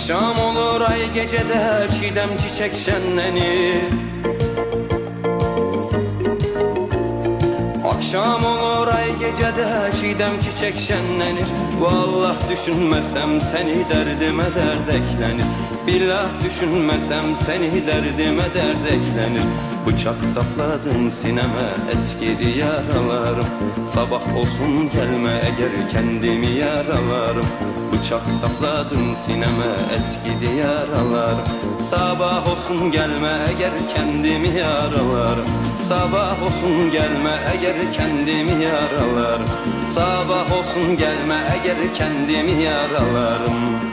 Akşam olur ay gecede çiğdem çiçek şenlenir. Akşam olur ay gecede çiğdem çiçek şenlenir. Vallah düşünmesem seni derdime dert eklenir. Billah düşünmesem seni derdime dert eklenir. Bıçak sapladın sineme eskidi yaralarım. Sabah olsun gelme eğer kendimi yaralarım. Bıçak sapladın sineme eskidi yaralarım. Sabah olsun gelme eğer kendimi yaralarım. Sabah olsun gelme eğer kendimi yaralarım. Sabah olsun gelme eğer kendimi yaralarım.